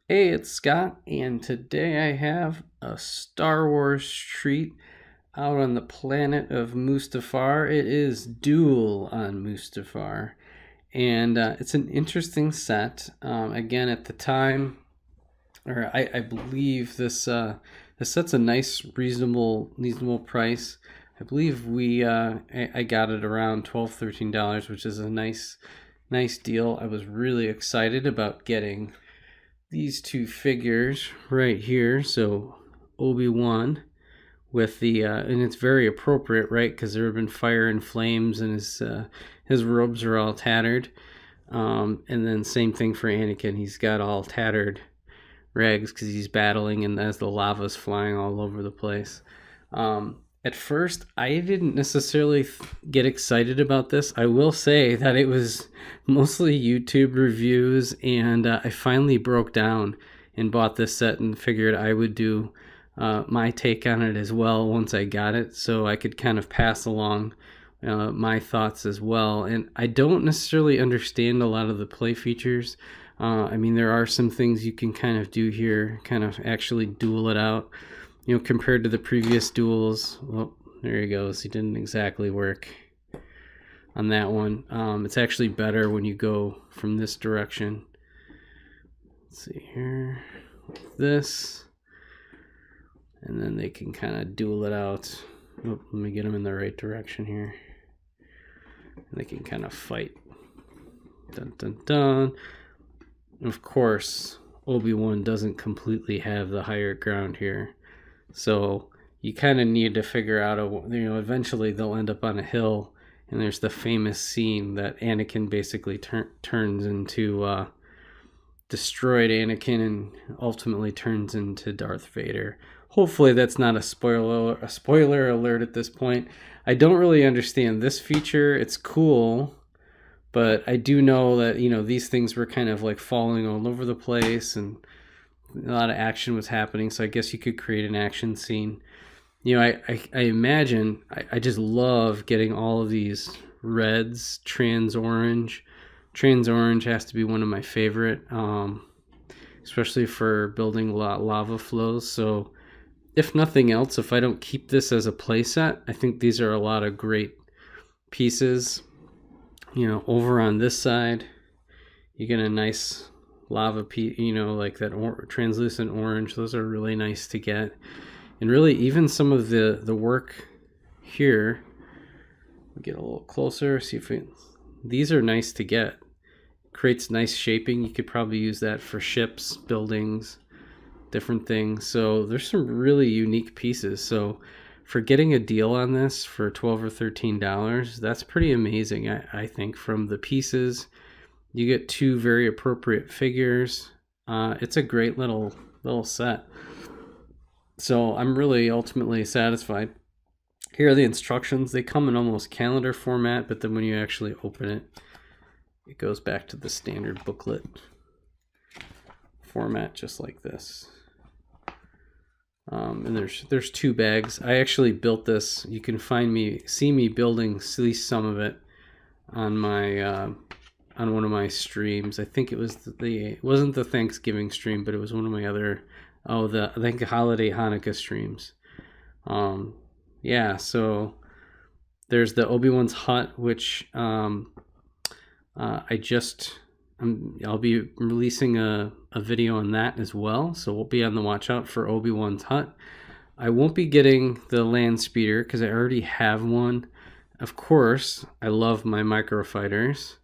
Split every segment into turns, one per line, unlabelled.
Hey, it's Scott, and today I have a Star Wars treat out on the planet of Mustafar. It is Duel on Mustafar, and it's an interesting set. Again, at the time, or I believe this set's a nice, reasonable price. I believe I got it around $12, $13, which is a nice deal. I was really excited about getting these two figures right here. So Obi-Wan with the and it's very appropriate, right? Because there have been fire and flames, and his robes are all tattered. And then same thing for Anakin. He's got all tattered rags because he's battling, and as the lava's flying all over the place. At first, I didn't necessarily get excited about this. I will say that it was mostly YouTube reviews, and I finally broke down and bought this set and figured I would do my take on it as well once I got it, so I could kind of pass along my thoughts as well. And I don't necessarily understand a lot of the play features. I mean, there are some things you can kind of do here, kind of actually duel it out. Compared to the previous duels. Well, there he goes. He didn't exactly work on that one. It's actually better when you go from this direction. Let's see here. Like this. And then they can kind of duel it out. Oh, let me get them in the right direction here. And they can kind of fight. Dun, dun, dun. Of course, Obi-Wan doesn't completely have the higher ground here. So you kind of need to figure out, eventually they'll end up on a hill, and there's the famous scene that Anakin basically turns into destroyed Anakin and ultimately turns into Darth Vader. Hopefully that's not a spoiler alert at this point. I don't really understand this feature. It's cool, but I do know that, these things were kind of like falling all over the place, and a lot of action was happening, so I guess you could create an action scene. I imagine, I just love getting all of these reds, trans orange. Trans orange has to be one of my favorite, especially for building lava flows. So if nothing else, if I don't keep this as a playset, I think these are a lot of great pieces. Over on this side, you get a nice lava piece, like that translucent orange. Those are really nice to get. And really, even some of the work here, get a little closer, see if these are nice to get. Creates nice shaping. You could probably use that for ships, buildings, different things. So there's some really unique pieces. So for getting a deal on this for $12 or $13, that's pretty amazing. I think from the pieces, you get two very appropriate figures. It's a great little set. So I'm really ultimately satisfied. Here are the instructions. They come in almost calendar format, but then when you actually open it, it goes back to the standard booklet format, just like this. And there's two bags. I actually built this. You can see me building at least some of it on my on one of my streams. I think it was it wasn't the Thanksgiving stream, but it was one of my other I think holiday Hanukkah streams. So there's the Obi-Wan's hut, which I'll be releasing a video on that as well, so we'll be on the watch out for Obi-Wan's hut. I won't be getting the land speeder because I already have one. Of course, I love my microfighters.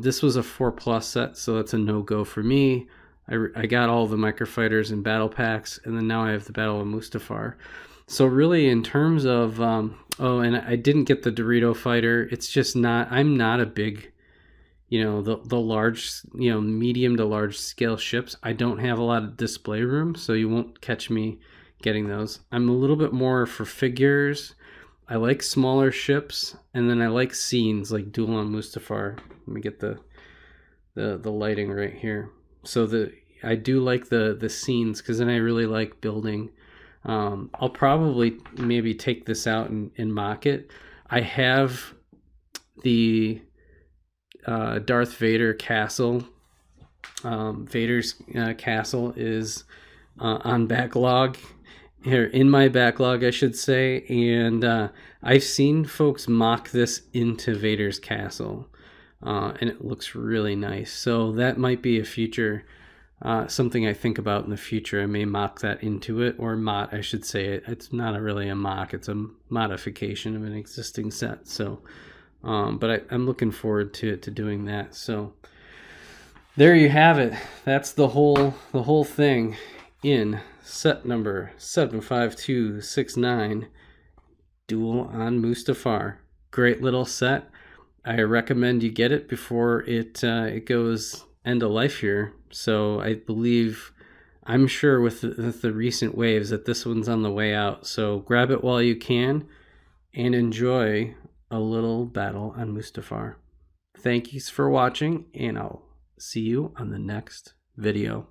This was a 4+ set, so that's a no-go for me. I got all the microfighters and battle packs, and then now I have the Battle of Mustafar. So really, in terms of and I didn't get the Dorito fighter. It's just not. I'm not a big, the large, medium to large scale ships. I don't have a lot of display room, so you won't catch me getting those. I'm a little bit more for figures. I like smaller ships, and then I like scenes like Duel on Mustafar. Let me get the lighting right here. So I do like the scenes, because then I really like building. I'll probably maybe take this out and mock it. I have the Darth Vader castle Vader's castle is on backlog, here in my backlog, I should say, and I've seen folks mock this into Vader's castle, and it looks really nice. So that might be a future something I think about in the future. I may mock that into it, or I should say. It's not really a mock; it's a modification of an existing set. So, but I'm looking forward to doing that. So there you have it. That's the whole thing in set number 75269, Duel on Mustafar. Great little set. I recommend you get it before it goes end of life here. So I'm sure with the recent waves that this one's on the way out. So grab it while you can and enjoy a little battle on Mustafar. Thank you for watching, and I'll see you on the next video.